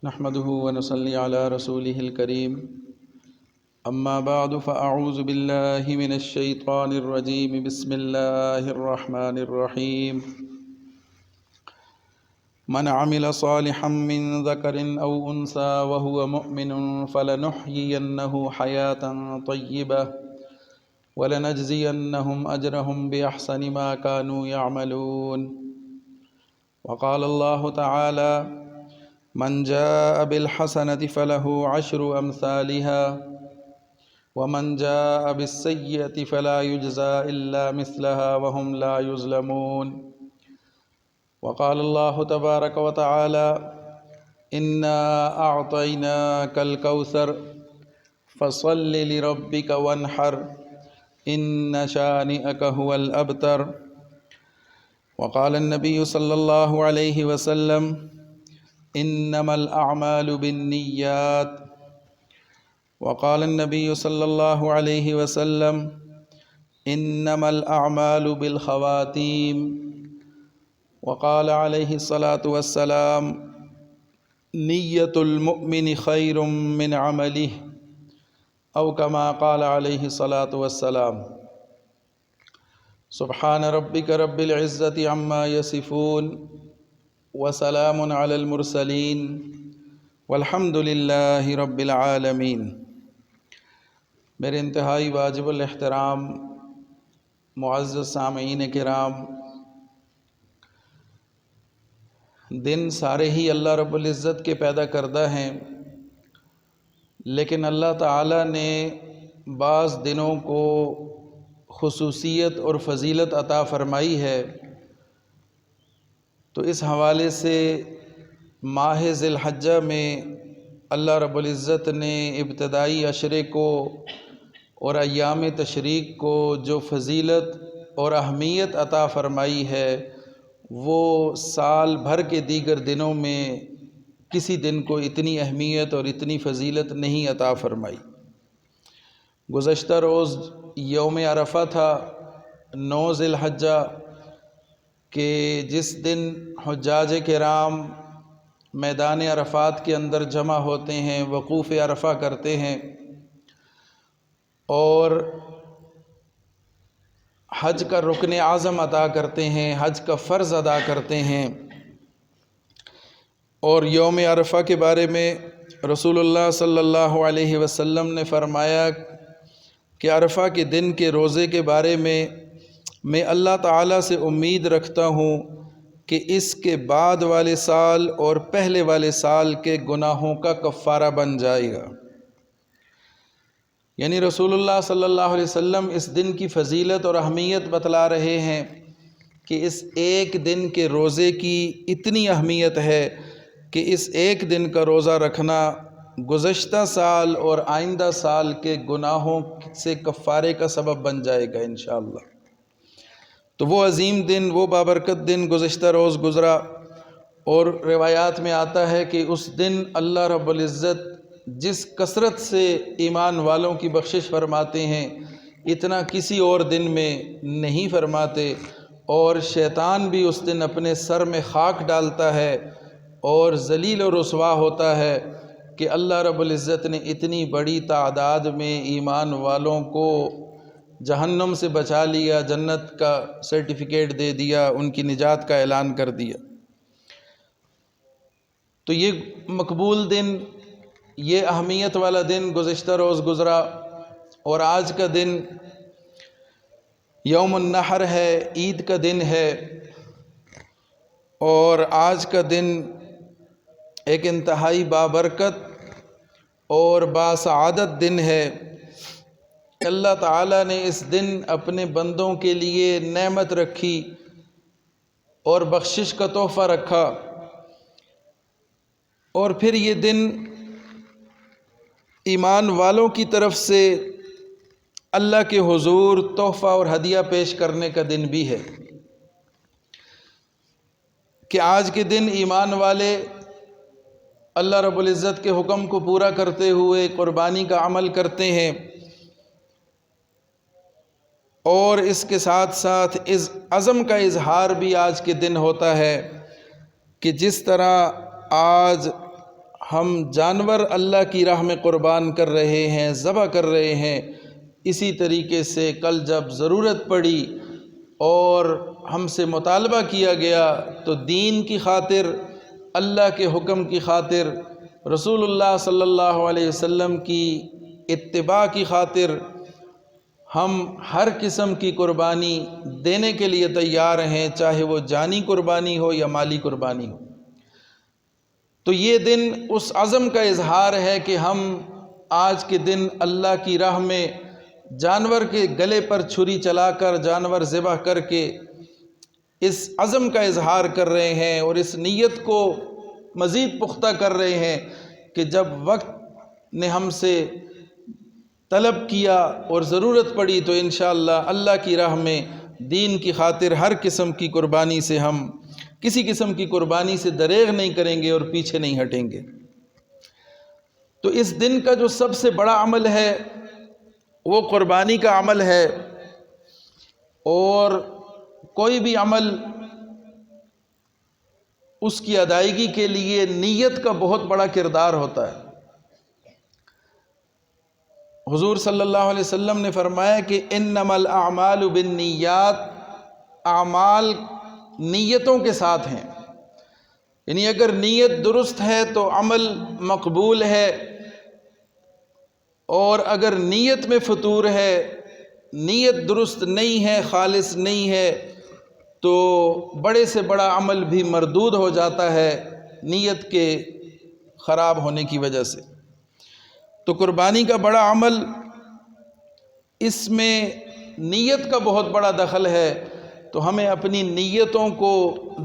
نحمده ونصلي على رسوله الكريم أما بعد فأعوذ بالله من الشيطان الرجيم بسم الله الرحمن الرحيم من عمل صالحا من ذكر أو أنثى وهو مؤمن فلنحيينه حياة طيبة ولنجزينهم أجرهم بأحسن ما كانوا يعملون وقال الله تعالى من جاء بالحسنة فله عشر أمثالها ومن جاء بالسيئة فلا يجزى إلا مثلها وهم لا يظلمون وقال الله تبارك وتعالى إنا أعطيناك الكوثر فصل لربك وانحر إن شانئك هو الأبتر وقال النبي صلى الله عليه وسلم إنما الأعمال بالنيات وقال النبي صلى الله عليه وسلم إنما الأعمال بالخواتيم وقال عليه الصلاة والسلام نية المؤمن خير من عمله أو كما قال عليه الصلاة والسلام سبحان ربك رب العزة عما يصفون وسلام على المرسلين والحمد للہ رب العالمین۔ میرے انتہائی واجب الاحترام معزز سامعین کرام، دن سارے ہی اللہ رب العزت کے پیدا کردہ ہیں، لیکن اللہ تعالیٰ نے بعض دنوں کو خصوصیت اور فضیلت عطا فرمائی ہے، تو اس حوالے سے ماہ ذی الحجہ میں اللہ رب العزت نے ابتدائی عشرے کو اور ایام تشریق کو جو فضیلت اور اہمیت عطا فرمائی ہے وہ سال بھر کے دیگر دنوں میں کسی دن کو اتنی اہمیت اور اتنی فضیلت نہیں عطا فرمائی۔ گزشتہ روز یوم عرفہ تھا، 9 ذی الحجہ، کہ جس دن حجاج کرام میدان عرفات کے اندر جمع ہوتے ہیں، وقوف عرفہ کرتے ہیں اور حج کا رکن اعظم ادا کرتے ہیں، حج کا فرض ادا کرتے ہیں۔ اور یوم عرفہ کے بارے میں رسول اللہ صلی اللہ علیہ وسلم نے فرمایا کہ عرفہ کے دن کے روزے کے بارے میں اللہ تعالیٰ سے امید رکھتا ہوں کہ اس کے بعد والے سال اور پہلے والے سال کے گناہوں کا کفارہ بن جائے گا۔ یعنی رسول اللہ صلی اللہ علیہ وسلم اس دن کی فضیلت اور اہمیت بتلا رہے ہیں کہ اس ایک دن کے روزے کی اتنی اہمیت ہے کہ اس ایک دن کا روزہ رکھنا گزشتہ سال اور آئندہ سال کے گناہوں سے کفارے کا سبب بن جائے گا انشاءاللہ۔ تو وہ عظیم دن، وہ بابرکت دن گزشتہ روز گزرا، اور روایات میں آتا ہے کہ اس دن اللہ رب العزت جس کثرت سے ایمان والوں کی بخشش فرماتے ہیں اتنا کسی اور دن میں نہیں فرماتے، اور شیطان بھی اس دن اپنے سر میں خاک ڈالتا ہے اور ذلیل و رسوا ہوتا ہے کہ اللہ رب العزت نے اتنی بڑی تعداد میں ایمان والوں کو جہنم سے بچا لیا، جنت کا سرٹیفکیٹ دے دیا، ان کی نجات کا اعلان کر دیا۔ تو یہ مقبول دن، یہ اہمیت والا دن گزشتہ روز گزرا، اور آج کا دن یوم النحر ہے، عید کا دن ہے، اور آج کا دن ایک انتہائی بابرکت اور باسعادت دن ہے۔ اللہ تعالیٰ نے اس دن اپنے بندوں کے لیے نعمت رکھی اور بخشش کا تحفہ رکھا، اور پھر یہ دن ایمان والوں کی طرف سے اللہ کے حضور تحفہ اور ہدیہ پیش کرنے کا دن بھی ہے کہ آج کے دن ایمان والے اللہ رب العزت کے حکم کو پورا کرتے ہوئے قربانی کا عمل کرتے ہیں، اور اس کے ساتھ ساتھ اس عزم کا اظہار بھی آج کے دن ہوتا ہے کہ جس طرح آج ہم جانور اللہ کی راہ میں قربان کر رہے ہیں، ذبح کر رہے ہیں، اسی طریقے سے کل جب ضرورت پڑی اور ہم سے مطالبہ کیا گیا تو دین کی خاطر، اللہ کے حکم کی خاطر، رسول اللہ صلی اللہ علیہ وسلم کی اتباع کی خاطر ہم ہر قسم کی قربانی دینے کے لیے تیار ہیں، چاہے وہ جانی قربانی ہو یا مالی قربانی ہو۔ تو یہ دن اس عزم کا اظہار ہے کہ ہم آج کے دن اللہ کی راہ میں جانور کے گلے پر چھری چلا کر، جانور ذبح کر کے اس عزم کا اظہار کر رہے ہیں اور اس نیت کو مزید پختہ کر رہے ہیں کہ جب وقت نے ہم سے طلب کیا اور ضرورت پڑی تو انشاءاللہ اللہ کی راہ میں دین کی خاطر ہر قسم کی قربانی سے ہم کسی قسم کی قربانی سے دریغ نہیں کریں گے اور پیچھے نہیں ہٹیں گے۔ تو اس دن کا جو سب سے بڑا عمل ہے وہ قربانی کا عمل ہے، اور کوئی بھی عمل اس کی ادائیگی کے لیے نیت کا بہت بڑا کردار ہوتا ہے۔ حضور صلی اللہ علیہ وسلم نے فرمایا کہ انما الاعمال بالنیات، اعمال نیتوں کے ساتھ ہیں، یعنی اگر نیت درست ہے تو عمل مقبول ہے، اور اگر نیت میں فطور ہے، نیت درست نہیں ہے، خالص نہیں ہے، تو بڑے سے بڑا عمل بھی مردود ہو جاتا ہے نیت کے خراب ہونے کی وجہ سے۔ تو قربانی کا بڑا عمل، اس میں نیت کا بہت بڑا دخل ہے، تو ہمیں اپنی نیتوں کو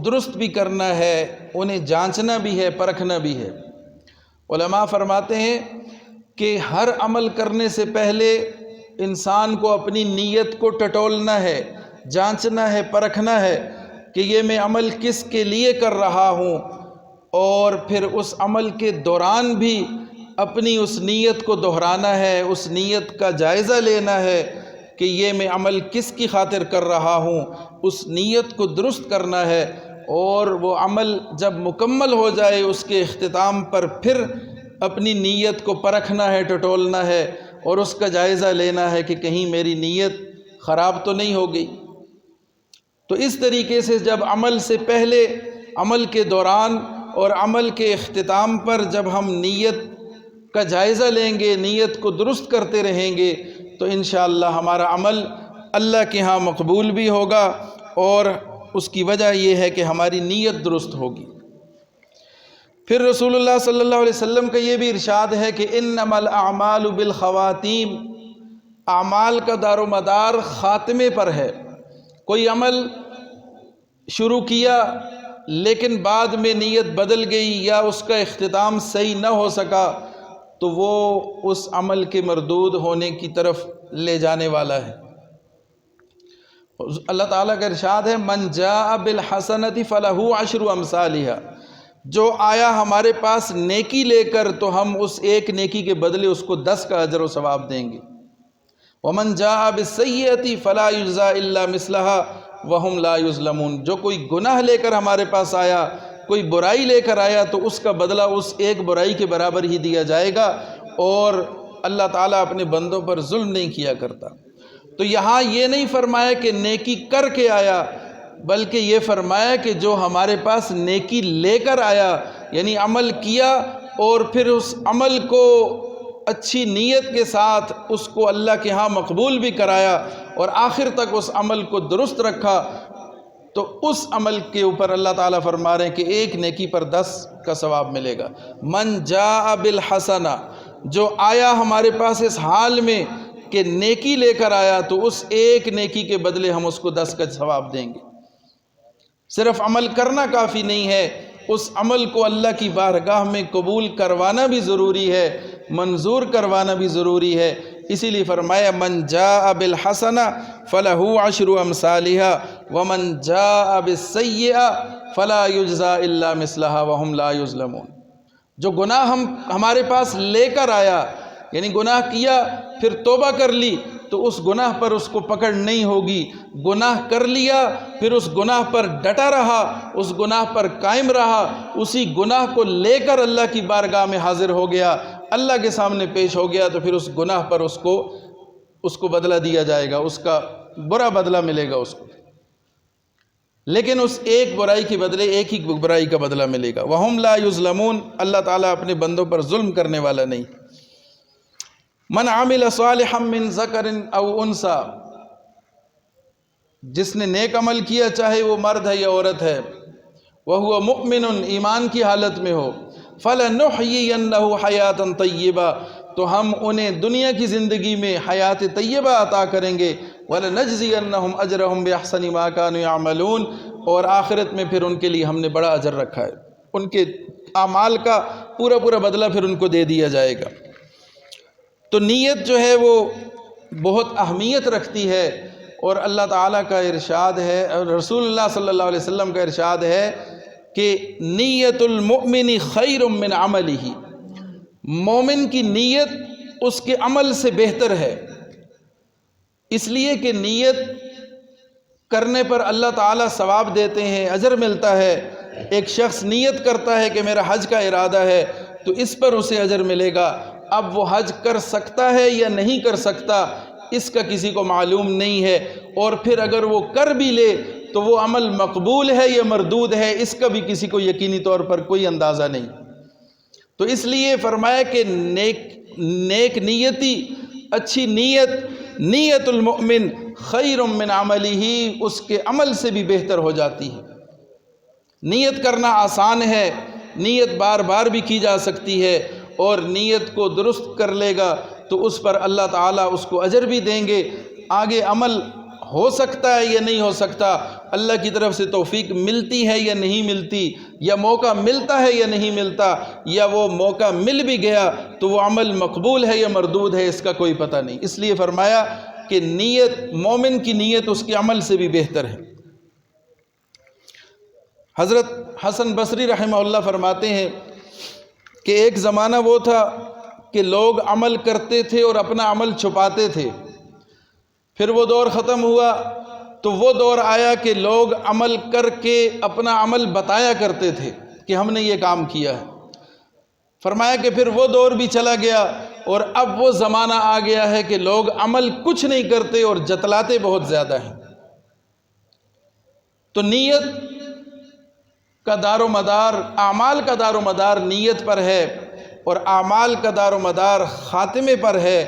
درست بھی کرنا ہے، انہیں جانچنا بھی ہے، پرکھنا بھی ہے۔ علماء فرماتے ہیں کہ ہر عمل کرنے سے پہلے انسان کو اپنی نیت کو ٹٹولنا ہے، جانچنا ہے، پرکھنا ہے کہ یہ میں عمل کس کے لیے کر رہا ہوں، اور پھر اس عمل کے دوران بھی اپنی اس نیت کو دہرانا ہے، اس نیت کا جائزہ لینا ہے کہ یہ میں عمل کس کی خاطر کر رہا ہوں، اس نیت کو درست کرنا ہے، اور وہ عمل جب مکمل ہو جائے اس کے اختتام پر پھر اپنی نیت کو پرکھنا ہے، ٹٹولنا ہے، اور اس کا جائزہ لینا ہے کہ کہیں میری نیت خراب تو نہیں ہو گئی۔ تو اس طریقے سے جب عمل سے پہلے، عمل کے دوران اور عمل کے اختتام پر جب ہم نیت کا جائزہ لیں گے، نیت کو درست کرتے رہیں گے، تو انشاءاللہ ہمارا عمل اللہ کے ہاں مقبول بھی ہوگا، اور اس کی وجہ یہ ہے کہ ہماری نیت درست ہوگی۔ پھر رسول اللہ صلی اللہ علیہ وسلم کا یہ بھی ارشاد ہے کہ انما الاعمال بالخواتیم، اعمال کا دار و مدار خاتمے پر ہے۔ کوئی عمل شروع کیا لیکن بعد میں نیت بدل گئی یا اس کا اختتام صحیح نہ ہو سکا تو وہ اس عمل کے مردود ہونے کی طرف لے جانے والا ہے۔ اللہ تعالیٰ کا ارشاد ہے من جاء بالحسنۃ فلہ عشر امثالھا، جو آیا ہمارے پاس نیکی لے کر تو ہم اس ایک نیکی کے بدلے اس کو 10 کا اجر و ثواب دیں گے۔ ومن جاء بالسیئۃ فلا یجزی الا مثلھا وہم لا یظلمون، جو کوئی گناہ لے کر ہمارے پاس آیا، کوئی برائی لے کر آیا تو اس کا بدلہ اس ایک برائی کے برابر ہی دیا جائے گا، اور اللہ تعالیٰ اپنے بندوں پر ظلم نہیں کیا کرتا۔ تو یہاں یہ نہیں فرمایا کہ نیکی کر کے آیا، بلکہ یہ فرمایا کہ جو ہمارے پاس نیکی لے کر آیا، یعنی عمل کیا اور پھر اس عمل کو اچھی نیت کے ساتھ اس کو اللہ کے ہاں مقبول بھی کرایا اور آخر تک اس عمل کو درست رکھا، تو اس عمل کے اوپر اللہ تعالیٰ فرما رہے ہیں کہ ایک نیکی پر 10 کا ثواب ملے گا۔ من جاء بالحسنہ، جو آیا ہمارے پاس اس حال میں کہ نیکی لے کر آیا تو اس ایک نیکی کے بدلے ہم اس کو 10 کا ثواب دیں گے۔ صرف عمل کرنا کافی نہیں ہے، اس عمل کو اللہ کی بارگاہ میں قبول کروانا بھی ضروری ہے، منظور کروانا بھی ضروری ہے۔ اسی لیے فرمایا من جاء بالحسنہ فلہ عشر امثالھا ومن جاء بالسیئہ فلا یجزی الا مثلھا وہم لا یظلمون۔ جو گناہ ہمارے پاس لے کر آیا، یعنی گناہ کیا پھر توبہ کر لی تو اس گناہ پر اس کو پکڑ نہیں ہوگی۔ گناہ کر لیا، پھر اس گناہ پر ڈٹا رہا، اس گناہ پر قائم رہا، اسی گناہ کو لے کر اللہ کی بارگاہ میں حاضر ہو گیا، اللہ کے سامنے پیش ہو گیا، تو پھر اس گناہ پر اس کو بدلہ دیا جائے گا، اس کا برا بدلہ ملے گا اس کو۔ لیکن اس ایک برائی کے بدلے ایک ہی برائی کا بدلہ ملے گا۔ وَهُمْ لَا يُظْلَمُونَ، اللہ تعالیٰ اپنے بندوں پر ظلم کرنے والا نہیں۔ من عمل صالحا من ذکر او انثى، جس نے نیک عمل کیا چاہے وہ مرد ہے یا عورت ہے، وَهُوَ مُؤْمِنٌ، ایمان کی حالت میں ہو، فَلَنُحْيِيَنَّهُ حَيَاةً طَيِّبَةً، تو ہم انہیں دنیا کی زندگی میں حیات طیبہ عطا کریں گے، وَلَنَجْزِيَنَّهُمْ أَجْرَهُمْ بِأَحْسَنِ مَا كَانُوا يَعْمَلُونَ، اور آخرت میں پھر ان کے لیے ہم نے بڑا اجر رکھا ہے، ان کے اعمال کا پورا بدلہ پھر ان کو دے دیا جائے گا۔ تو نیت جو ہے وہ بہت اہمیت رکھتی ہے، اور اللہ تعالیٰ کا ارشاد ہے، رسول اللہ صلی اللہ علیہ وسلم کا ارشاد ہے کہ نیت المؤمن خیر من عملہ، مومن کی نیت اس کے عمل سے بہتر ہے، اس لیے کہ نیت کرنے پر اللہ تعالیٰ ثواب دیتے ہیں، اجر ملتا ہے۔ ایک شخص نیت کرتا ہے کہ میرا حج کا ارادہ ہے، تو اس پر اسے اجر ملے گا۔ اب وہ حج کر سکتا ہے یا نہیں کر سکتا، اس کا کسی کو معلوم نہیں ہے، اور پھر اگر وہ کر بھی لے تو وہ عمل مقبول ہے یا مردود ہے، اس کا بھی کسی کو یقینی طور پر کوئی اندازہ نہیں۔ تو اس لیے فرمایا کہ نیک نیتی، اچھی نیت المؤمن خیر من عملہ، اس کے عمل سے بھی بہتر ہو جاتی ہے۔ نیت کرنا آسان ہے، نیت بار بار بھی کی جا سکتی ہے، اور نیت کو درست کر لے گا تو اس پر اللہ تعالیٰ اس کو اجر بھی دیں گے۔ آگے عمل ہو سکتا ہے یا نہیں ہو سکتا، اللہ کی طرف سے توفیق ملتی ہے یا نہیں ملتی، یا موقع ملتا ہے یا نہیں ملتا، یا وہ موقع مل بھی گیا تو وہ عمل مقبول ہے یا مردود ہے، اس کا کوئی پتہ نہیں۔ اس لیے فرمایا کہ نیت، مومن کی نیت اس کے عمل سے بھی بہتر ہے۔ حضرت حسن بصری رحمہ اللہ فرماتے ہیں کہ ایک زمانہ وہ تھا کہ لوگ عمل کرتے تھے اور اپنا عمل چھپاتے تھے، پھر وہ دور ختم ہوا تو وہ دور آیا کہ لوگ عمل کر کے اپنا عمل بتایا کرتے تھے کہ ہم نے یہ کام کیا ہے۔ فرمایا کہ پھر وہ دور بھی چلا گیا، اور اب وہ زمانہ آ گیا ہے کہ لوگ عمل کچھ نہیں کرتے اور جتلاتے بہت زیادہ ہیں۔ تو نیت کا دار و مدار، اعمال کا دار و مدار نیت پر ہے، اور اعمال کا دار و مدار خاتمے پر ہے،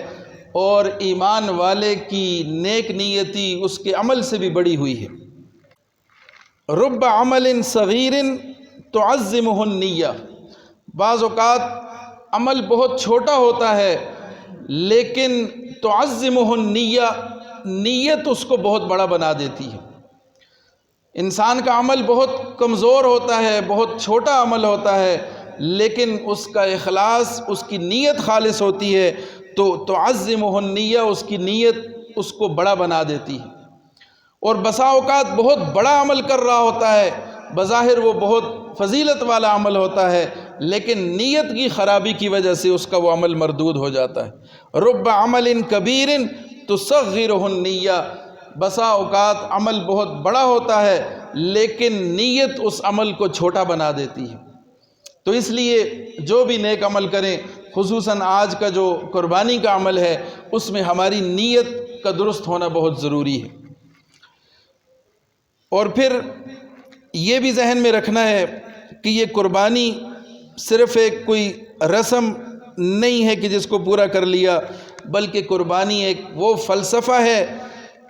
اور ایمان والے کی نیک نیتی اس کے عمل سے بھی بڑی ہوئی ہے۔ رب عمل صغیر تعظمہ النیہ، بعض اوقات عمل بہت چھوٹا ہوتا ہے لیکن تعظمہ النیہ، نیت اس کو بہت بڑا بنا دیتی ہے۔ انسان کا عمل بہت کمزور ہوتا ہے، بہت چھوٹا عمل ہوتا ہے، لیکن اس کا اخلاص، اس کی نیت خالص ہوتی ہے تو تعظمہ النیہ، اس کی نیت اس کو بڑا بنا دیتی ہے۔ اور بسا اوقات بہت بڑا عمل کر رہا ہوتا ہے، بظاہر وہ بہت فضیلت والا عمل ہوتا ہے، لیکن نیت کی خرابی کی وجہ سے اس کا وہ عمل مردود ہو جاتا ہے۔ رب عمل کبیر تصغرہ النیہ، بسا اوقات عمل بہت بڑا ہوتا ہے لیکن نیت اس عمل کو چھوٹا بنا دیتی ہے۔ تو اس لیے جو بھی نیک عمل کریں، خصوصاً آج کا جو قربانی کا عمل ہے، اس میں ہماری نیت کا درست ہونا بہت ضروری ہے۔ اور پھر یہ بھی ذہن میں رکھنا ہے کہ یہ قربانی صرف ایک کوئی رسم نہیں ہے کہ جس کو پورا کر لیا، بلکہ قربانی ایک وہ فلسفہ ہے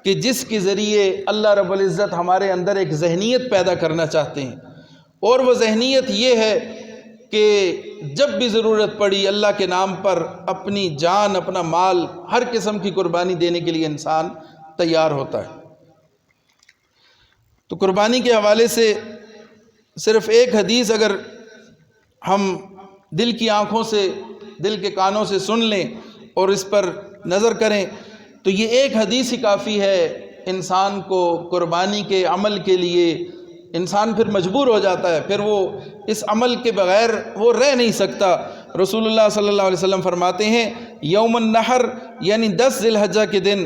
کہ جس کے ذریعے اللہ رب العزت ہمارے اندر ایک ذہنیت پیدا کرنا چاہتے ہیں، اور وہ ذہنیت یہ ہے کہ جب بھی ضرورت پڑی اللہ کے نام پر اپنی جان، اپنا مال، ہر قسم کی قربانی دینے کے لیے انسان تیار ہوتا ہے۔ تو قربانی کے حوالے سے صرف ایک حدیث اگر ہم دل کی آنکھوں سے، دل کے کانوں سے سن لیں اور اس پر نظر کریں تو یہ ایک حدیث ہی کافی ہے انسان کو قربانی کے عمل کے لیے۔ انسان پھر مجبور ہو جاتا ہے، پھر وہ اس عمل کے بغیر وہ رہ نہیں سکتا۔ رسول اللہ صلی اللہ علیہ وسلم فرماتے ہیں یوم النحر یعنی 10 ذی الحجہ کے دن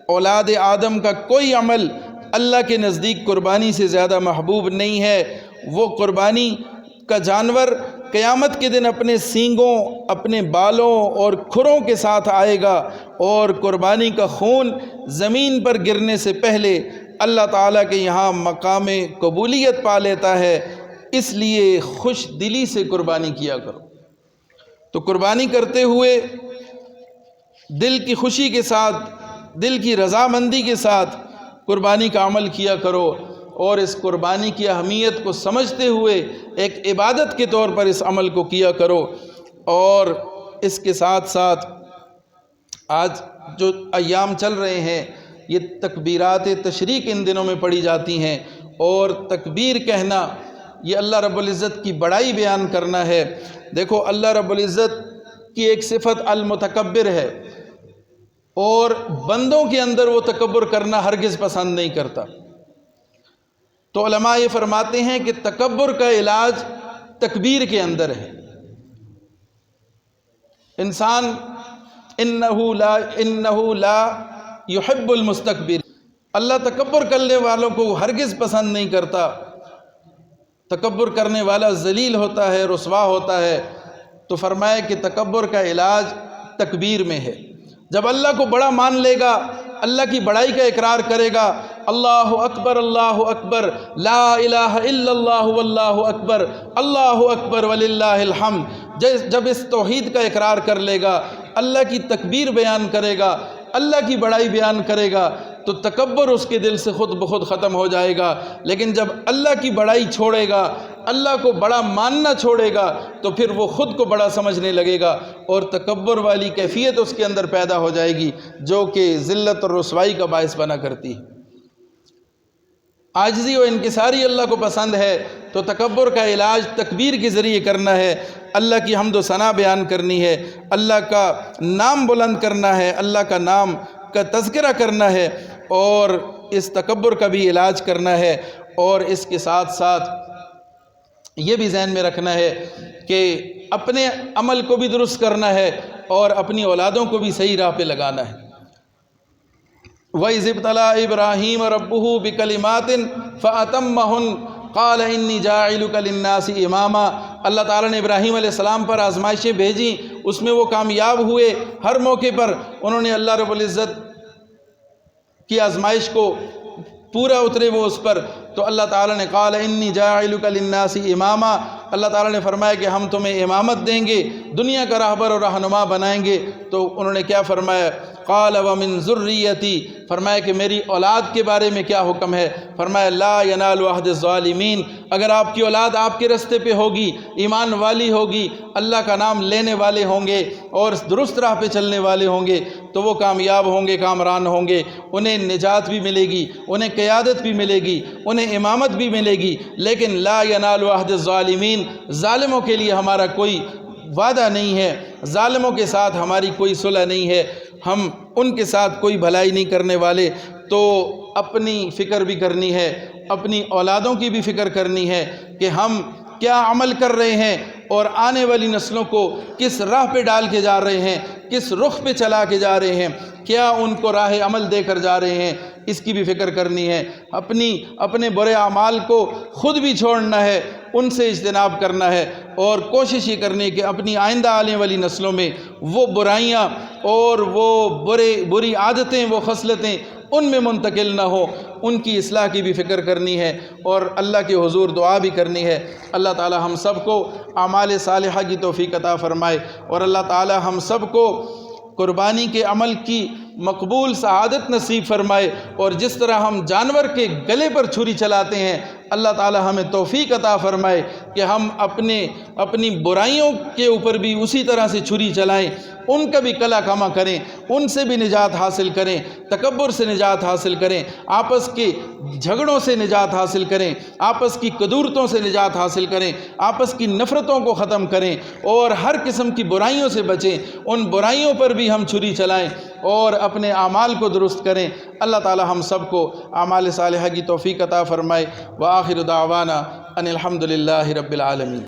اولاد آدم کا کوئی عمل اللہ کے نزدیک قربانی سے زیادہ محبوب نہیں ہے۔ وہ قربانی کا جانور قیامت کے دن اپنے سینگوں، اپنے بالوں اور کھروں کے ساتھ آئے گا، اور قربانی کا خون زمین پر گرنے سے پہلے اللہ تعالیٰ کے یہاں مقام قبولیت پا لیتا ہے۔ اس لیے خوش دلی سے قربانی کیا کرو۔ تو قربانی کرتے ہوئے دل کی خوشی کے ساتھ، دل کی رضامندی کے ساتھ قربانی کا عمل کیا کرو، اور اس قربانی کی اہمیت کو سمجھتے ہوئے ایک عبادت کے طور پر اس عمل کو کیا کرو۔ اور اس کے ساتھ ساتھ آج جو ایام چل رہے ہیں، یہ تکبیرات تشریق ان دنوں میں پڑھی جاتی ہیں، اور تکبیر کہنا یہ اللہ رب العزت کی بڑائی بیان کرنا ہے۔ دیکھو اللہ رب العزت کی ایک صفت المتکبر ہے، اور بندوں کے اندر وہ تکبر کرنا ہرگز پسند نہیں کرتا۔ تو علماء یہ فرماتے ہیں کہ تکبر کا علاج تکبیر کے اندر ہے۔ انسان انہو لا یحب المستکبر، اللہ تکبر کرنے والوں کو ہرگز پسند نہیں کرتا۔ تکبر کرنے والا ذلیل ہوتا ہے، رسوا ہوتا ہے۔ تو فرمایا کہ تکبر کا علاج تکبیر میں ہے۔ جب اللہ کو بڑا مان لے گا، اللہ کی بڑائی کا اقرار کرے گا، اللہ اکبر لا الہ الا اللہ واللہ اکبر اللہ اکبر وللہ الحمد، جب اس توحید کا اقرار کر لے گا، اللہ کی تکبیر بیان کرے گا، اللہ کی بڑائی بیان کرے گا، تو تکبر اس کے دل سے خود بخود ختم ہو جائے گا۔ لیکن جب اللہ کی بڑائی چھوڑے گا، اللہ کو بڑا ماننا چھوڑے گا، تو پھر وہ خود کو بڑا سمجھنے لگے گا، اور تکبر والی کیفیت اس کے اندر پیدا ہو جائے گی، جو کہ ذلت اور رسوائی کا باعث بنا کرتی ہے۔ عاجزی و انکساری اللہ کو پسند ہے، تو تکبر کا علاج تکبیر کے ذریعے کرنا ہے، اللہ کی حمد و ثنا بیان کرنی ہے، اللہ کا نام بلند کرنا ہے، اللہ کا نام کا تذکرہ کرنا ہے، اور اس تکبر کا بھی علاج کرنا ہے۔ اور اس کے ساتھ ساتھ یہ بھی ذہن میں رکھنا ہے کہ اپنے عمل کو بھی درست کرنا ہے، اور اپنی اولادوں کو بھی صحیح راہ پہ لگانا ہے۔ وَإِذِ ابْتَلَىٰ إِبْرَاهِيمَ رَبُّهُ بِكَلِمَاتٍ فَأَتَمَّهُنَّ قَالَ إِنِّي جَاعِلُكَ لِلنَّاسِ إِمَامًا۔ اللہ تعالیٰ نے ابراہیم علیہ السلام پر آزمائشیں بھیجیں، اس میں وہ کامیاب ہوئے۔ ہر موقع پر انہوں نے اللہ رب العزت کی آزمائش کو پورا اترے وہ اس پر، تو اللہ تعالیٰ نے قال انی جاعلک للناس اماما، اللہ تعالیٰ نے فرمایا کہ ہم تمہیں امامت دیں گے، دنیا کا راہبر اور رہنما بنائیں گے۔ تو انہوں نے کیا فرمایا؟ قال ومن ذریتی، فرمایا کہ میری اولاد کے بارے میں کیا حکم ہے؟ فرمایا لا ینال عہد الظالمین، اگر آپ کی اولاد آپ کے رستے پہ ہوگی، ایمان والی ہوگی، اللہ کا نام لینے والے ہوں گے اور درست راہ پہ چلنے والے ہوں گے، تو وہ کامیاب ہوں گے، کامران ہوں گے، انہیں نجات بھی ملے گی، انہیں قیادت بھی ملے گی، انہیں امامت بھی ملے گی۔ لیکن لا ینال عہد الظالمین، ظالموں کے لیے ہمارا کوئی وعدہ نہیں ہے، ظالموں کے ساتھ ہماری کوئی صلح نہیں ہے، ہم ان کے ساتھ کوئی بھلائی نہیں کرنے والے۔ تو اپنی فکر بھی کرنی ہے، اپنی اولادوں کی بھی فکر کرنی ہے کہ ہم کیا عمل کر رہے ہیں اور آنے والی نسلوں کو کس راہ پہ ڈال کے جا رہے ہیں، کس رخ پہ چلا کے جا رہے ہیں، کیا ان کو راہ عمل دے کر جا رہے ہیں، اس کی بھی فکر کرنی ہے۔ اپنے برے اعمال کو خود بھی چھوڑنا ہے، ان سے اجتناب کرنا ہے، اور کوشش یہ کرنی ہے کہ اپنی آئندہ آنے والی نسلوں میں وہ برائیاں اور وہ بری عادتیں، وہ خصلتیں ان میں منتقل نہ ہو، ان کی اصلاح کی بھی فکر کرنی ہے، اور اللہ کے حضور دعا بھی کرنی ہے۔ اللہ تعالی ہم سب کو اعمال صالحہ کی توفیق عطا فرمائے، اور اللہ تعالی ہم سب کو قربانی کے عمل کی مقبول سعادت نصیب فرمائے، اور جس طرح ہم جانور کے گلے پر چھری چلاتے ہیں، اللہ تعالی ہمیں توفیق عطا فرمائے کہ ہم اپنی برائیوں کے اوپر بھی اسی طرح سے چھری چلائیں، ان کا بھی کلا کما کریں، ان سے بھی نجات حاصل کریں، تکبر سے نجات حاصل کریں، آپس کے جھگڑوں سے نجات حاصل کریں، آپس کی قدورتوں سے نجات حاصل کریں، آپس کی نفرتوں کو ختم کریں، اور ہر قسم کی برائیوں سے بچیں، ان برائیوں پر بھی ہم چھری چلائیں اور اپنے اعمال کو درست کریں۔ اللہ تعالی ہم سب کو اعمال صالحہ کی توفیق عطا فرمائے۔ وآخر دعوانا ان الحمد للہ رب العالمین۔